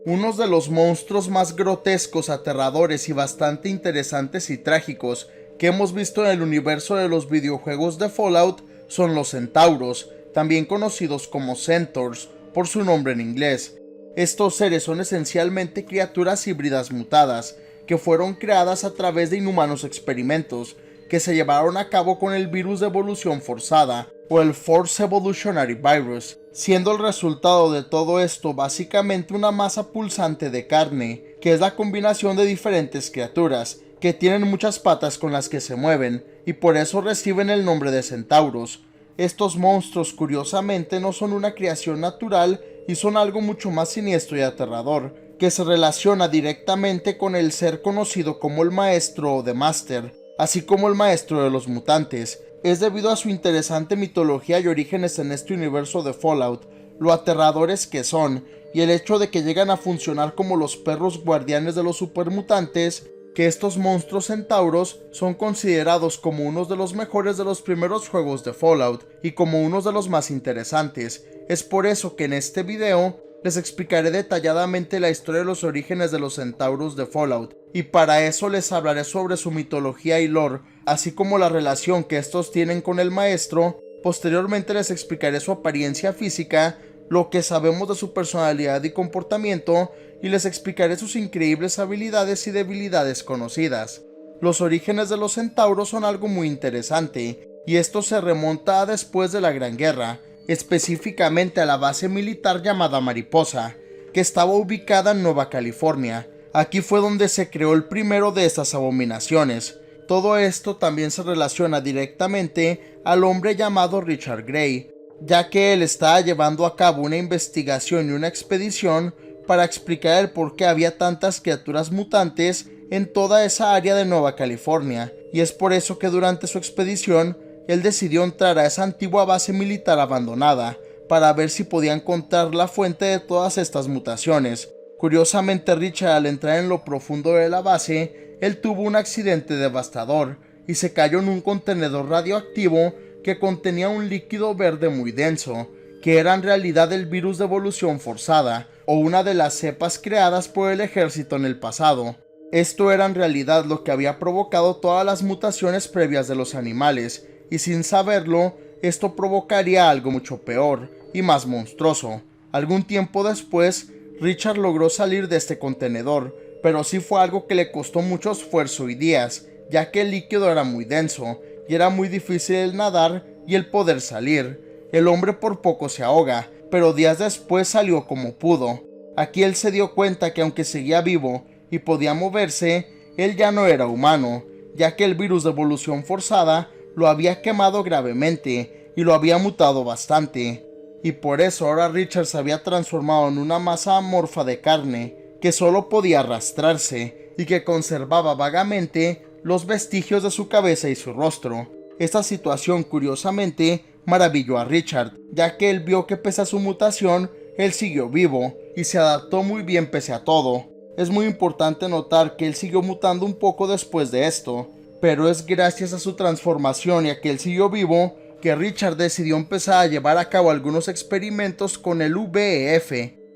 Unos de los monstruos más grotescos, aterradores y bastante interesantes y trágicos que hemos visto en el universo de los videojuegos de Fallout son los centauros, también conocidos como centaurs por su nombre en inglés. Estos seres son esencialmente criaturas híbridas mutadas, que fueron creadas a través de inhumanos experimentos que se llevaron a cabo con el virus de evolución forzada, o el Forced Evolutionary Virus, siendo el resultado de todo esto básicamente una masa pulsante de carne, que es la combinación de diferentes criaturas, que tienen muchas patas con las que se mueven, y por eso reciben el nombre de centauros. Estos monstruos curiosamente no son una creación natural y son algo mucho más siniestro y aterrador, que se relaciona directamente con el ser conocido como el Maestro o The Master, así como el Maestro de los Mutantes. Es debido a su interesante mitología y orígenes en este universo de Fallout, lo aterradores que son, y el hecho de que llegan a funcionar como los perros guardianes de los supermutantes, que estos monstruos centauros son considerados como unos de los mejores de los primeros juegos de Fallout y como unos de los más interesantes. Es por eso que en este video les explicaré detalladamente la historia de los orígenes de los centauros de Fallout, y para eso les hablaré sobre su mitología y lore, así como la relación que estos tienen con el maestro. Posteriormente les explicaré su apariencia física, lo que sabemos de su personalidad y comportamiento, y les explicaré sus increíbles habilidades y debilidades conocidas. Los orígenes de los centauros son algo muy interesante, y esto se remonta a después de la Gran Guerra, específicamente a la base militar llamada Mariposa, que estaba ubicada en Nueva California. Aquí fue donde se creó el primero de estas abominaciones. Todo esto también se relaciona directamente al hombre llamado Richard Grey, ya que él estaba llevando a cabo una investigación y una expedición para explicar el por qué había tantas criaturas mutantes en toda esa área de Nueva California, y es por eso que durante su expedición él decidió entrar a esa antigua base militar abandonada para ver si podía encontrar la fuente de todas estas mutaciones. Curiosamente, Richard, al entrar en lo profundo de la base, él tuvo un accidente devastador y se cayó en un contenedor radioactivo que contenía un líquido verde muy denso, que era en realidad el virus de evolución forzada, o una de las cepas creadas por el ejército en el pasado. Esto era en realidad lo que había provocado todas las mutaciones previas de los animales, y sin saberlo, esto provocaría algo mucho peor y más monstruoso. Algún tiempo después, Richard logró salir de este contenedor, pero sí fue algo que le costó mucho esfuerzo y días, ya que el líquido era muy denso y era muy difícil el nadar y el poder salir. El hombre por poco se ahoga, pero días después salió como pudo. Aquí él se dio cuenta que aunque seguía vivo y podía moverse, él ya no era humano, ya que el virus de evolución forzada lo había quemado gravemente y lo había mutado bastante, y por eso ahora Richard se había transformado en una masa amorfa de carne que solo podía arrastrarse y que conservaba vagamente los vestigios de su cabeza y su rostro. Esta situación curiosamente maravilló a Richard, ya que él vio que pese a su mutación, él siguió vivo y se adaptó muy bien pese a todo. Es muy importante notar que él siguió mutando un poco después de esto, pero es gracias a su transformación y a que él siguió vivo que Richard decidió empezar a llevar a cabo algunos experimentos con el VEF,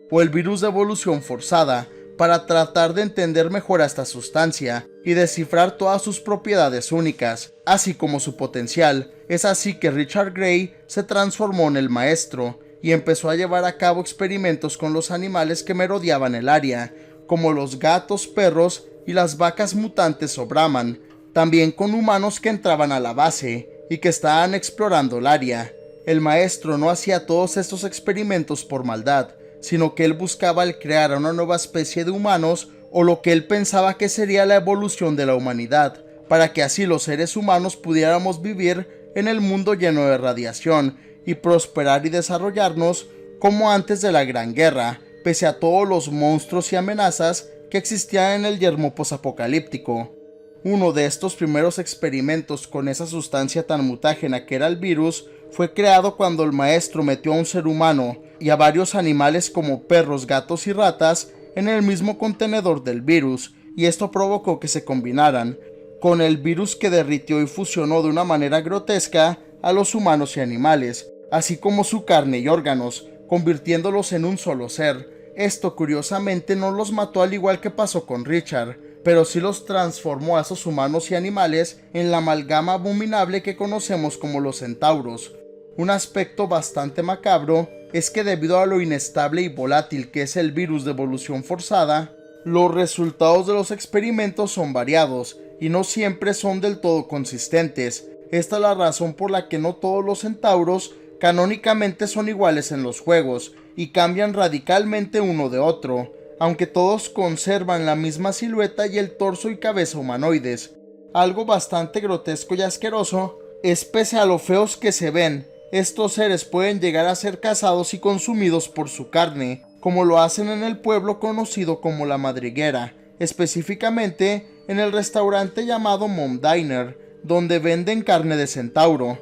o el virus de evolución forzada, para tratar de entender mejor a esta sustancia y descifrar todas sus propiedades únicas, así como su potencial. Es así que Richard Grey se transformó en el maestro y empezó a llevar a cabo experimentos con los animales que merodeaban el área, como los gatos, perros y las vacas mutantes o Brahman, también con humanos que entraban a la base y que estaban explorando el área. El maestro no hacía todos estos experimentos por maldad, sino que él buscaba el crear a una nueva especie de humanos, o lo que él pensaba que sería la evolución de la humanidad, para que así los seres humanos pudiéramos vivir en el mundo lleno de radiación y prosperar y desarrollarnos como antes de la Gran Guerra, pese a todos los monstruos y amenazas que existían en el yermo posapocalíptico. Uno de estos primeros experimentos con esa sustancia tan mutágena que era el virus fue creado cuando el maestro metió a un ser humano y a varios animales como perros, gatos y ratas en el mismo contenedor del virus, y esto provocó que se combinaran con el virus, que derritió y fusionó de una manera grotesca a los humanos y animales, así como su carne y órganos, convirtiéndolos en un solo ser. Esto curiosamente no los mató al igual que pasó con Richard, pero sí los transformó a esos humanos y animales en la amalgama abominable que conocemos como los centauros. Un aspecto bastante macabro es que debido a lo inestable y volátil que es el virus de evolución forzada, los resultados de los experimentos son variados y no siempre son del todo consistentes. Esta es la razón por la que no todos los centauros canónicamente son iguales en los juegos y cambian radicalmente uno de otro, aunque todos conservan la misma silueta y el torso y cabeza humanoides. Algo bastante grotesco y asqueroso es, pese a lo feos que se ven, estos seres pueden llegar a ser cazados y consumidos por su carne, como lo hacen en el pueblo conocido como La Madriguera, específicamente en el restaurante llamado Mom Diner, donde venden carne de centauro.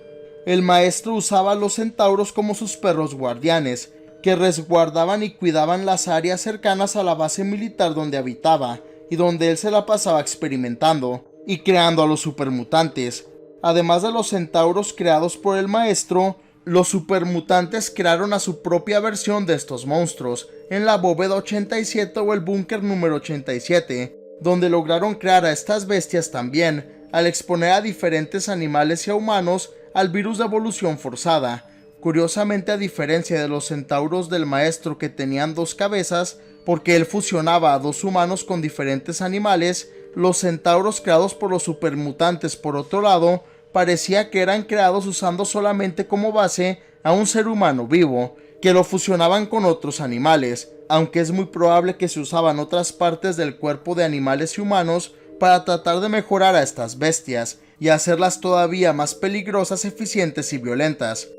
El maestro usaba a los centauros como sus perros guardianes, que resguardaban y cuidaban las áreas cercanas a la base militar donde habitaba, y donde él se la pasaba experimentando y creando a los supermutantes. Además de los centauros creados por el maestro, los supermutantes crearon a su propia versión de estos monstruos, en la bóveda 87 o el búnker número 87, donde lograron crear a estas bestias también, al exponer a diferentes animales y a humanos al virus de evolución forzada. Curiosamente, a diferencia de los centauros del maestro que tenían dos cabezas, porque él fusionaba a dos humanos con diferentes animales, los centauros creados por los supermutantes, por otro lado, parecía que eran creados usando solamente como base a un ser humano vivo, que lo fusionaban con otros animales, aunque es muy probable que se usaban otras partes del cuerpo de animales y humanos para tratar de mejorar a estas bestias y hacerlas todavía más peligrosas, eficientes y violentas.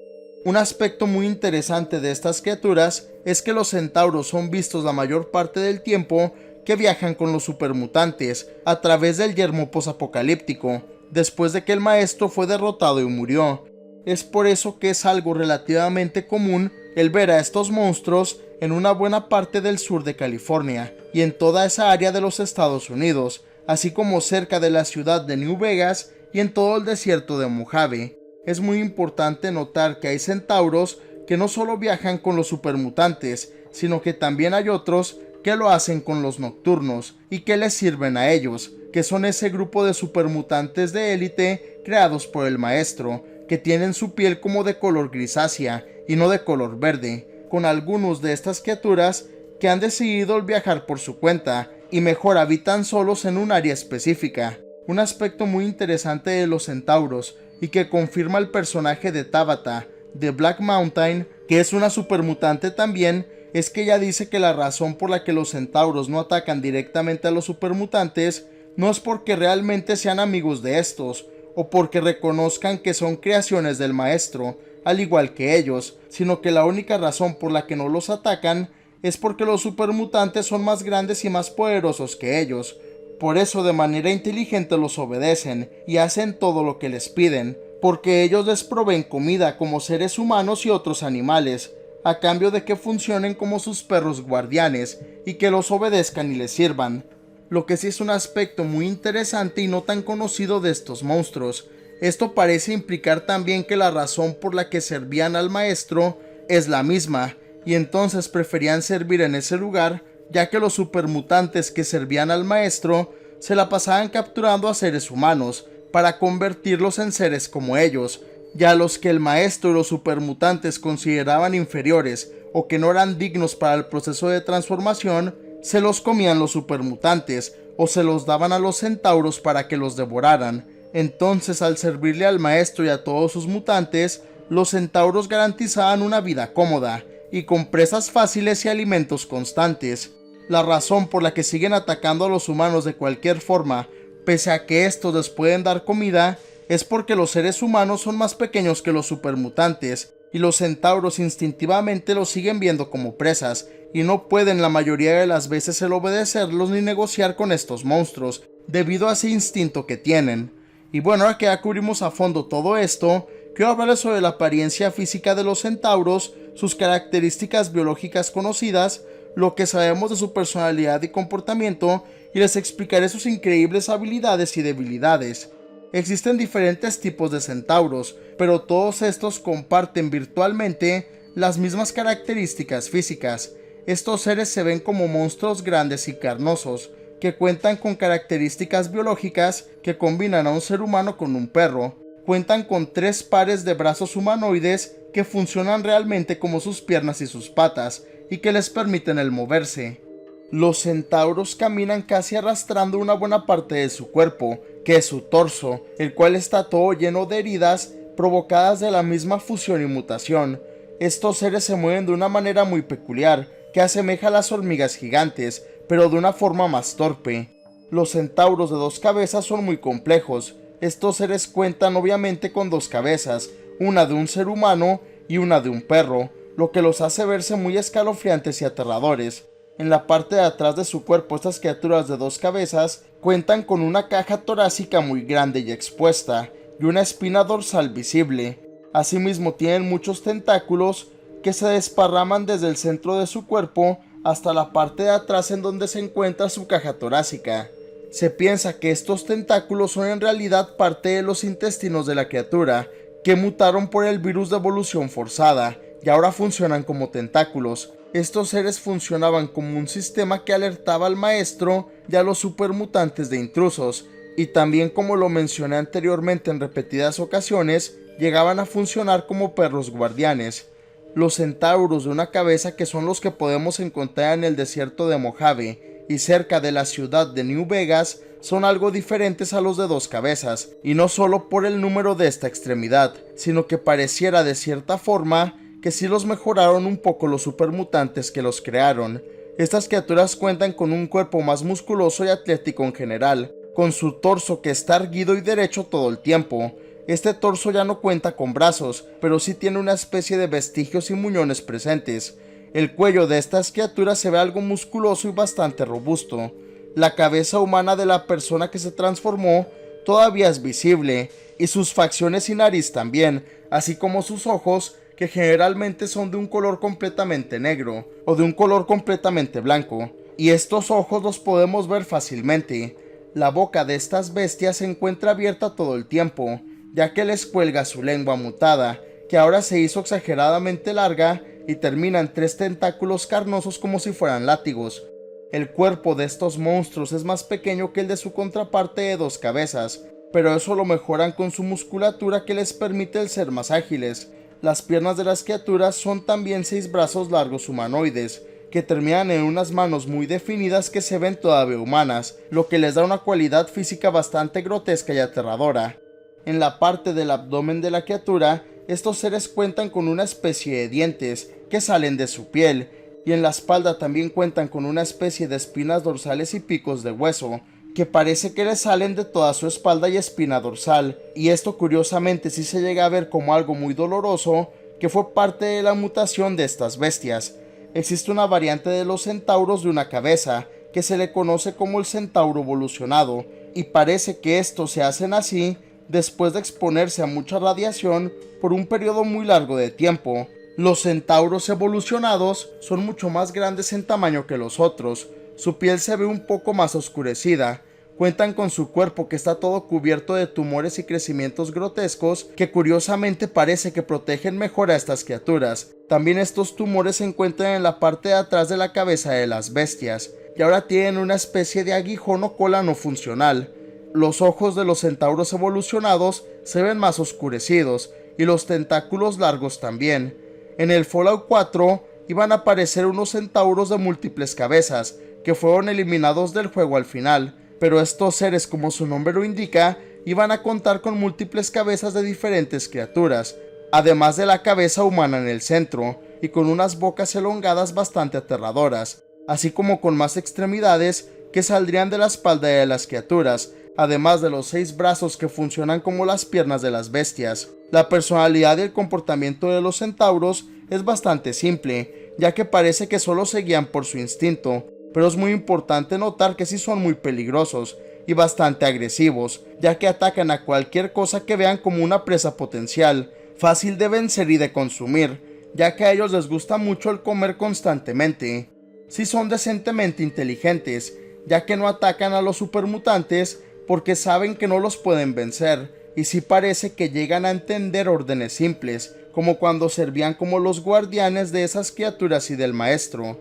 Un aspecto muy interesante de estas criaturas es que los centauros son vistos la mayor parte del tiempo que viajan con los supermutantes a través del yermo posapocalíptico, después de que el maestro fue derrotado y murió. Es por eso que es algo relativamente común el ver a estos monstruos en una buena parte del sur de California y en toda esa área de los Estados Unidos, así como cerca de la ciudad de New Vegas y en todo el desierto de Mojave. Es muy importante notar que hay centauros que no solo viajan con los supermutantes, sino que también hay otros que lo hacen con los nocturnos y que les sirven a ellos, que son ese grupo de supermutantes de élite creados por el maestro, que tienen su piel como de color grisácea y no de color verde, con algunos de estas criaturas que han decidido viajar por su cuenta y mejor habitan solos en un área específica. Un aspecto muy interesante de los centauros y que confirma el personaje de Tabata de Black Mountain, que es una supermutante también, es que ella dice que la razón por la que los centauros no atacan directamente a los supermutantes no es porque realmente sean amigos de estos o porque reconozcan que son creaciones del maestro, al igual que ellos, sino que la única razón por la que no los atacan es porque los supermutantes son más grandes y más poderosos que ellos. Por eso de manera inteligente los obedecen y hacen todo lo que les piden, porque ellos les proveen comida como seres humanos y otros animales, a cambio de que funcionen como sus perros guardianes y que los obedezcan y les sirvan. Lo que sí es un aspecto muy interesante y no tan conocido de estos monstruos. Esto parece implicar también que la razón por la que servían al maestro es la misma, y entonces preferían servir en ese lugar, ya que los supermutantes que servían al maestro se la pasaban capturando a seres humanos para convertirlos en seres como ellos, y a los que el maestro y los supermutantes consideraban inferiores o que no eran dignos para el proceso de transformación, se los comían los supermutantes o se los daban a los centauros para que los devoraran. Entonces, al servirle al maestro y a todos sus mutantes, los centauros garantizaban una vida cómoda y con presas fáciles y alimentos constantes. La razón por la que siguen atacando a los humanos de cualquier forma, pese a que estos les pueden dar comida, es porque los seres humanos son más pequeños que los supermutantes y los centauros instintivamente los siguen viendo como presas y no pueden la mayoría de las veces el obedecerlos ni negociar con estos monstruos debido a ese instinto que tienen. Y bueno, ahora que ya cubrimos a fondo todo esto, quiero hablarles sobre la apariencia física de los centauros, sus características biológicas conocidas, lo que sabemos de su personalidad y comportamiento, y les explicaré sus increíbles habilidades y debilidades. Existen diferentes tipos de centauros, pero todos estos comparten virtualmente las mismas características físicas. Estos seres se ven como monstruos grandes y carnosos, que cuentan con características biológicas que combinan a un ser humano con un perro. Cuentan con 3 pares de brazos humanoides que funcionan realmente como sus piernas y sus patas, y que les permiten el moverse. Los centauros caminan casi arrastrando una buena parte de su cuerpo, que es su torso, el cual está todo lleno de heridas provocadas de la misma fusión y mutación. Estos seres se mueven de una manera muy peculiar, que asemeja a las hormigas gigantes, pero de una forma más torpe. Los centauros de 2 cabezas son muy complejos. Estos seres cuentan obviamente con 2 cabezas, una de un ser humano y una de un perro, lo que los hace verse muy escalofriantes y aterradores. En la parte de atrás de su cuerpo, estas criaturas de 2 cabezas cuentan con una caja torácica muy grande y expuesta, y una espina dorsal visible. Asimismo tienen muchos tentáculos que se desparraman desde el centro de su cuerpo hasta la parte de atrás en donde se encuentra su caja torácica. Se piensa que estos tentáculos son en realidad parte de los intestinos de la criatura, que mutaron por el virus de evolución forzada, y ahora funcionan como tentáculos. Estos seres funcionaban como un sistema que alertaba al maestro y a los supermutantes de intrusos, y también, como lo mencioné anteriormente en repetidas ocasiones, llegaban a funcionar como perros guardianes. Los centauros de una cabeza, que son los que podemos encontrar en el desierto de Mojave y cerca de la ciudad de New Vegas, son algo diferentes a los de 2 cabezas, y no solo por el número de esta extremidad, sino que pareciera de cierta forma que sí los mejoraron un poco los supermutantes que los crearon. Estas criaturas cuentan con un cuerpo más musculoso y atlético en general, con su torso que está erguido y derecho todo el tiempo. Este torso ya no cuenta con brazos, pero sí tiene una especie de vestigios y muñones presentes. El cuello de estas criaturas se ve algo musculoso y bastante robusto. La cabeza humana de la persona que se transformó todavía es visible, y sus facciones y nariz también, así como sus ojos, que generalmente son de un color completamente negro o de un color completamente blanco, y estos ojos los podemos ver fácilmente. La boca de estas bestias se encuentra abierta todo el tiempo, ya que les cuelga su lengua mutada, que ahora se hizo exageradamente larga y termina en 3 tentáculos carnosos como si fueran látigos. El cuerpo de estos monstruos es más pequeño que el de su contraparte de 2 cabezas, pero eso lo mejoran con su musculatura, que les permite el ser más ágiles. Las piernas de las criaturas son también 6 brazos largos humanoides, que terminan en unas manos muy definidas que se ven todavía humanas, lo que les da una cualidad física bastante grotesca y aterradora. En la parte del abdomen de la criatura, estos seres cuentan con una especie de dientes que salen de su piel, y en la espalda también cuentan con una especie de espinas dorsales y picos de hueso, que parece que le salen de toda su espalda y espina dorsal, y esto curiosamente sí se llega a ver como algo muy doloroso, que fue parte de la mutación de estas bestias. Existe una variante de los centauros de una cabeza, que se le conoce como el centauro evolucionado, y parece que estos se hacen así después de exponerse a mucha radiación por un periodo muy largo de tiempo. Los centauros evolucionados son mucho más grandes en tamaño que los otros. Su piel se ve un poco más oscurecida, cuentan con su cuerpo que está todo cubierto de tumores y crecimientos grotescos que curiosamente parece que protegen mejor a estas criaturas. También estos tumores se encuentran en la parte de atrás de la cabeza de las bestias, y ahora tienen una especie de aguijón o cola no funcional. Los ojos de los centauros evolucionados se ven más oscurecidos, y los tentáculos largos también. En el Fallout 4 iban a aparecer unos centauros de múltiples cabezas, que fueron eliminados del juego al final, pero estos seres, como su nombre lo indica, iban a contar con múltiples cabezas de diferentes criaturas, además de la cabeza humana en el centro, y con unas bocas elongadas bastante aterradoras, así como con más extremidades que saldrían de la espalda de las criaturas, además de los 6 brazos que funcionan como las piernas de las bestias. La personalidad y el comportamiento de los centauros es bastante simple, ya que parece que solo se guían por su instinto, pero es muy importante notar que sí son muy peligrosos y bastante agresivos, ya que atacan a cualquier cosa que vean como una presa potencial, fácil de vencer y de consumir, ya que a ellos les gusta mucho el comer constantemente. Sí son decentemente inteligentes, ya que no atacan a los supermutantes porque saben que no los pueden vencer, y sí parece que llegan a entender órdenes simples, como cuando servían como los guardianes de esas criaturas y del maestro.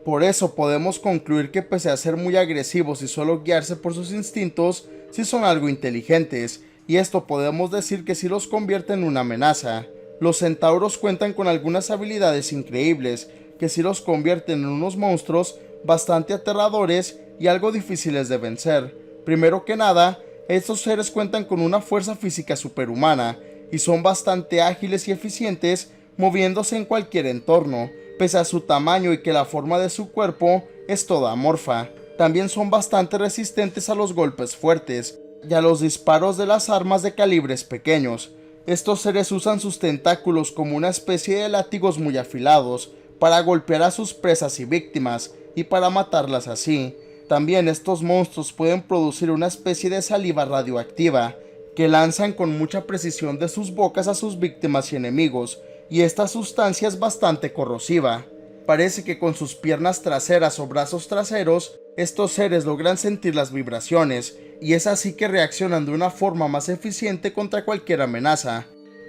Por eso podemos concluir que pese a ser muy agresivos y solo guiarse por sus instintos, sí son algo inteligentes, y esto podemos decir que sí los convierte en una amenaza. Los centauros cuentan con algunas habilidades increíbles, que sí los convierten en unos monstruos bastante aterradores y algo difíciles de vencer. Primero que nada, estos seres cuentan con una fuerza física superhumana, y son bastante ágiles y eficientes moviéndose en cualquier entorno, pese a su tamaño y que la forma de su cuerpo es toda amorfa. También son bastante resistentes a los golpes fuertes y a los disparos de las armas de calibres pequeños. Estos seres usan sus tentáculos como una especie de látigos muy afilados para golpear a sus presas y víctimas y para matarlas así. También estos monstruos pueden producir una especie de saliva radioactiva que lanzan con mucha precisión de sus bocas a sus víctimas y enemigos, y esta sustancia es bastante corrosiva. Parece que con sus piernas traseras o brazos traseros, estos seres logran sentir las vibraciones, y es así que reaccionan de una forma más eficiente contra cualquier amenaza.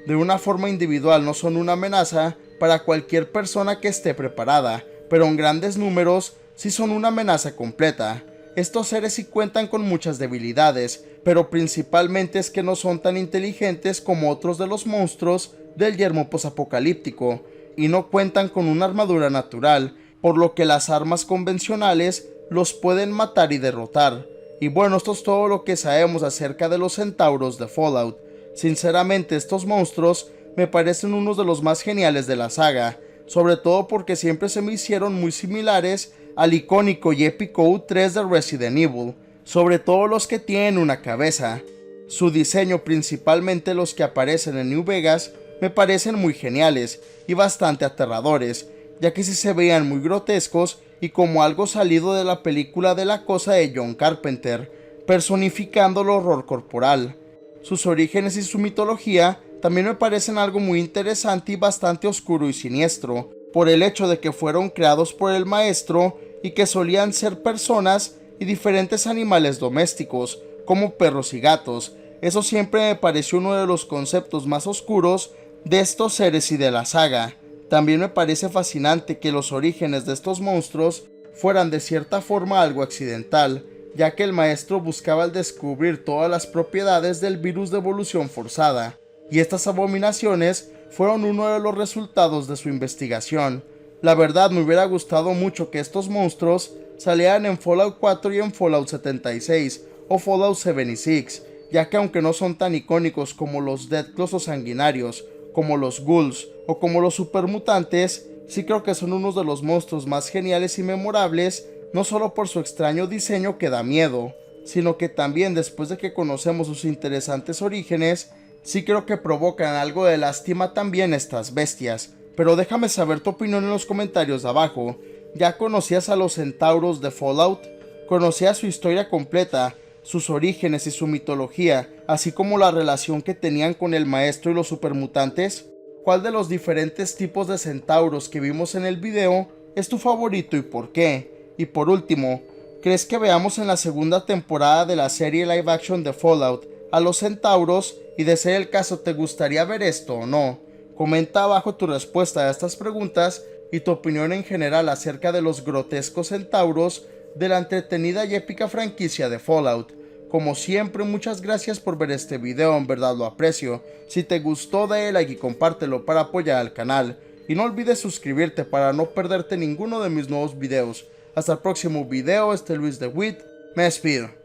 De una forma individual no son una amenaza para cualquier persona que esté preparada, pero en grandes números sí son una amenaza completa. Estos seres sí cuentan con muchas debilidades, pero principalmente es que no son tan inteligentes como otros de los monstruos del yermo posapocalíptico, y no cuentan con una armadura natural, por lo que las armas convencionales los pueden matar y derrotar. Y bueno, esto es todo lo que sabemos acerca de los centauros de Fallout. Sinceramente, estos monstruos me parecen unos de los más geniales de la saga, sobre todo porque siempre se me hicieron muy similares al icónico y épico U3 de Resident Evil, sobre todo los que tienen una cabeza. Su diseño, principalmente los que aparecen en New Vegas, me parecen muy geniales y bastante aterradores, ya que sí se veían muy grotescos y como algo salido de la película de La Cosa de John Carpenter, personificando el horror corporal. Sus orígenes y su mitología también me parecen algo muy interesante y bastante oscuro y siniestro, por el hecho de que fueron creados por el maestro y que solían ser personas y diferentes animales domésticos, como perros y gatos. Eso siempre me pareció uno de los conceptos más oscuros de estos seres y de la saga. También me parece fascinante que los orígenes de estos monstruos fueran de cierta forma algo accidental, ya que el maestro buscaba al descubrir todas las propiedades del virus de evolución forzada, y estas abominaciones fueron uno de los resultados de su investigación. La verdad, me hubiera gustado mucho que estos monstruos salieran en Fallout 4 y en Fallout 76 o Fallout 76, ya que aunque no son tan icónicos como los Deathclaws o sanguinarios, como los ghouls o como los supermutantes, sí creo que son unos de los monstruos más geniales y memorables, no solo por su extraño diseño que da miedo, sino que también después de que conocemos sus interesantes orígenes, sí creo que provocan algo de lástima también estas bestias. Pero déjame saber tu opinión en los comentarios de abajo. ¿Ya conocías a los centauros de Fallout? ¿Conocías su historia completa, sus orígenes y su mitología, así como la relación que tenían con el maestro y los supermutantes? ¿Cuál de los diferentes tipos de centauros que vimos en el video es tu favorito y por qué? Y por último, ¿crees que veamos en la segunda temporada de la serie live action de Fallout a los centauros? Y de ser el caso, ¿te gustaría ver esto o no? Comenta abajo tu respuesta a estas preguntas y tu opinión en general acerca de los grotescos centauros de la entretenida y épica franquicia de Fallout. Como siempre, muchas gracias por ver este video, en verdad lo aprecio. Si te gustó, dale like y compártelo para apoyar al canal. Y no olvides suscribirte para no perderte ninguno de mis nuevos videos. Hasta el próximo video, este Luis DeWitt, me despido.